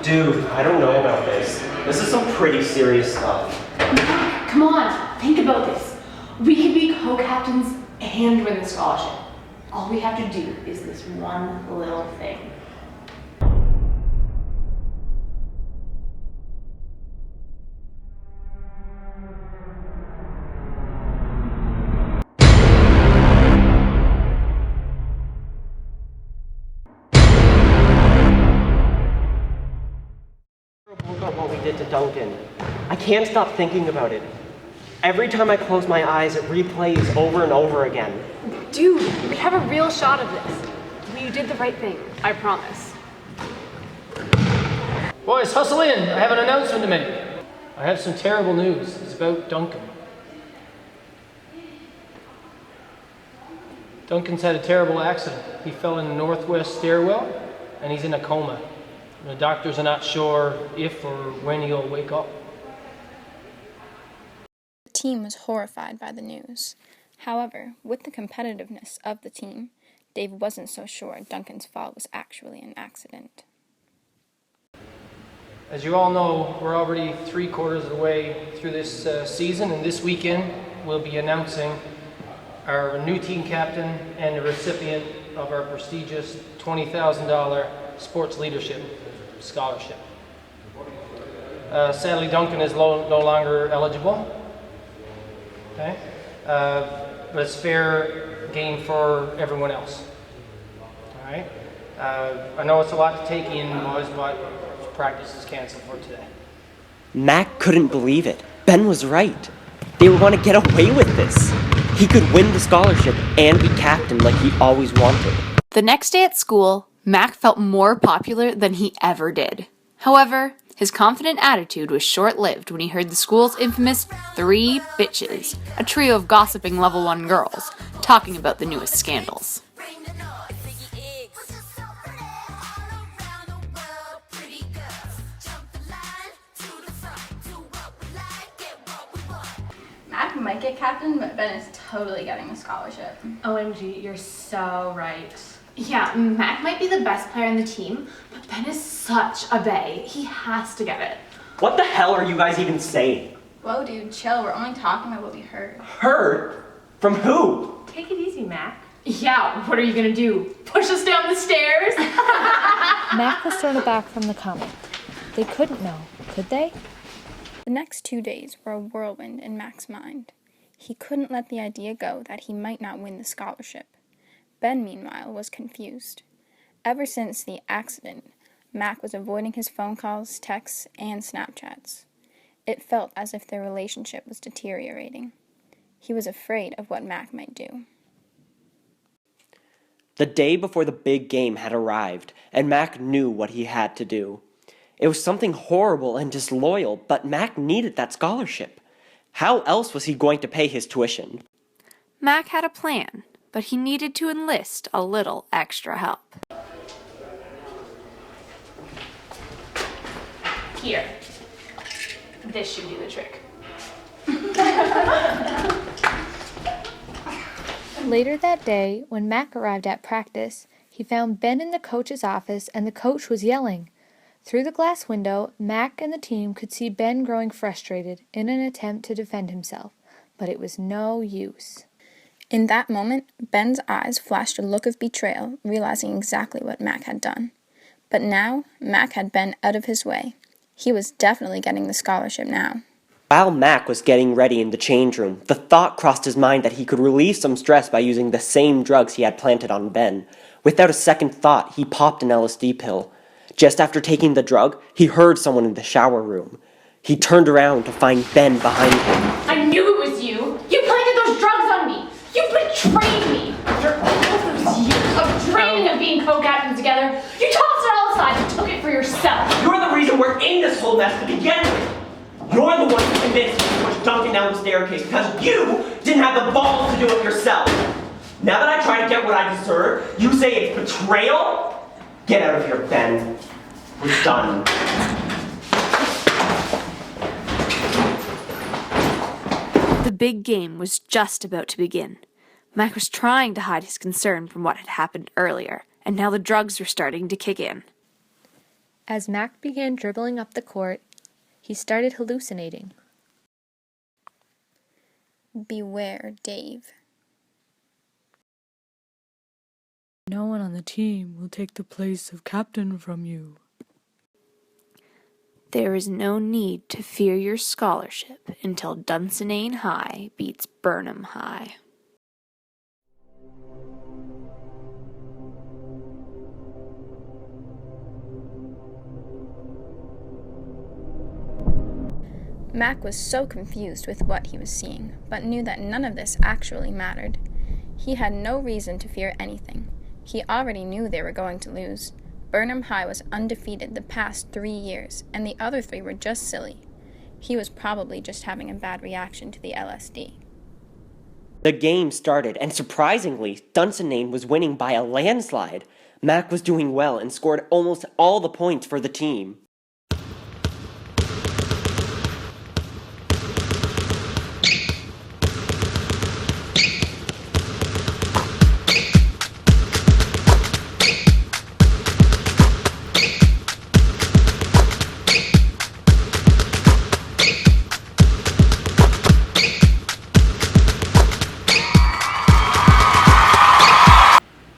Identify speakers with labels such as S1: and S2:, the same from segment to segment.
S1: Dude, I don't know about this. This is some pretty serious stuff.
S2: Come on, think about this. We could be co-captains and win the scholarship. All we have to do is this one little thing.
S1: About what we did to Duncan. I can't stop thinking about it. Every time I close my eyes, it replays over and over again.
S2: Dude, we have a real shot of this. You did the right thing, I promise.
S3: Boys, hustle in. I have an announcement to make. I have some terrible news. It's about Duncan. Duncan's had a terrible accident. He fell in the northwest stairwell, and he's in a coma. The doctors are not sure if or when he'll wake up.
S4: The team was horrified by the news. However, with the competitiveness of the team, Dave wasn't so sure Duncan's fall was actually an accident.
S3: As you all know, we're already 3/4 of the way through this season, and this weekend we'll be announcing our new team captain and the recipient of our prestigious $20,000 sports leadership scholarship. Sadly, Duncan is no longer eligible. Okay, but it's fair game for everyone else. All right. I know it's a lot to take in, boys, but practice is canceled for today.
S1: Mac couldn't believe it. Ben was right. They were going to get away with this. He could win the scholarship and be captain like he always wanted.
S2: The next day at school, Mac felt more popular than he ever did. However, his confident attitude was short-lived when he heard the school's infamous 3 bitches, a trio of gossiping level 1 girls, talking about the newest scandals.
S5: Mac might get captain, but Ben is totally getting a scholarship.
S2: OMG, you're so right. Yeah, Mac might be the best player on the team, but Ben is such a bae. He has to get it.
S1: What the hell are you guys even saying?
S5: Whoa, dude, chill. We're only talking about what we heard.
S1: Heard? From who?
S2: Take it easy, Mac. Yeah, what are you gonna do? Push us down the stairs?
S6: Mac was thrown aback from the comment. They couldn't know, could they?
S4: The next 2 days were a whirlwind in Mac's mind. He couldn't let the idea go that he might not win the scholarship. Ben, meanwhile, was confused. Ever since the accident, Mac was avoiding his phone calls, texts, and Snapchats. It felt as if their relationship was deteriorating. He was afraid of what Mac might do.
S1: The day before the big game had arrived, and Mac knew what he had to do. It was something horrible and disloyal, but Mac needed that scholarship. How else was he going to pay his tuition?
S2: Mac had a plan, but he needed to enlist a little extra help. Here. This should do the trick.
S6: Later that day, when Mac arrived at practice, he found Ben in the coach's office and the coach was yelling. Through the glass window, Mac and the team could see Ben growing frustrated in an attempt to defend himself, but it was no use.
S4: In that moment, Ben's eyes flashed a look of betrayal, realizing exactly what Mac had done. But now, Mac had Ben out of his way. He was definitely getting the scholarship now.
S1: While Mac was getting ready in the change room, the thought crossed his mind that he could relieve some stress by using the same drugs he had planted on Ben. Without a second thought, he popped an LSD pill. Just after taking the drug, he heard someone in the shower room. He turned around to find Ben behind him.
S2: I knew it was you! You planted those drugs on me! You betrayed me! After all those years of dreaming of being co-captains together, you tossed it all aside and took it for yourself!
S1: You're the reason we're in this whole mess to begin with! You're the one who convinced me to push Duncan down the staircase because you didn't have the balls to do it yourself! Now that I try to get what I deserve, you say it's betrayal? Get out of here, Ben. We're done.
S2: The big game was just about to begin. Mac was trying to hide his concern from what had happened earlier, and now the drugs were starting to kick in.
S6: As Mac began dribbling up the court, he started hallucinating.
S4: Beware, Dave.
S7: No one on the team will take the place of captain from you.
S2: There is no need to fear your scholarship until Dunsinane High beats Burnham High.
S4: Mac was so confused with what he was seeing, but knew that none of this actually mattered. He had no reason to fear anything. He already knew they were going to lose. Burnham High was undefeated the past 3 years, and the other 3 were just silly. He was probably just having a bad reaction to the LSD.
S1: The game started, and surprisingly, Dunsinane was winning by a landslide. Mac was doing well and scored almost all the points for the team.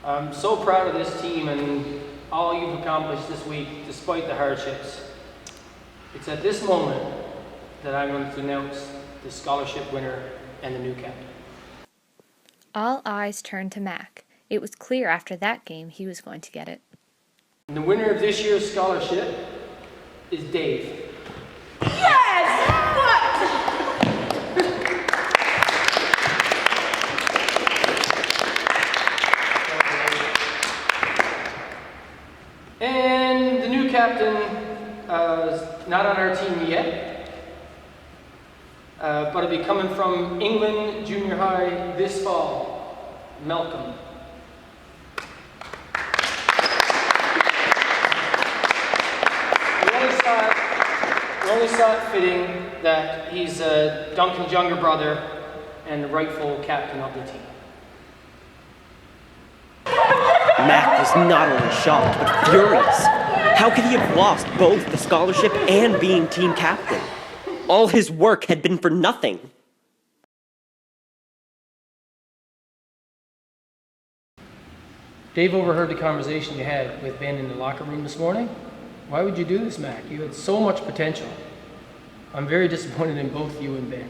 S3: I'm so proud of this team and all you've accomplished this week, despite the hardships. It's at this moment that I'm going to announce the scholarship winner and the new captain.
S6: All eyes turned to Mac. It was clear after that game he was going to get it.
S3: And the winner of this year's scholarship is Dave. And the new captain is not on our team yet, but it'll be coming from England Junior High this fall, Malcolm. We only saw it fitting that he's Duncan's younger brother and the rightful captain of the team.
S1: Mac was not only shocked, but furious. How could he have lost both the scholarship and being team captain? All his work had been for nothing.
S3: Dave overheard the conversation you had with Ben in the locker room this morning. Why would you do this, Mac? You had so much potential. I'm very disappointed in both you and Ben.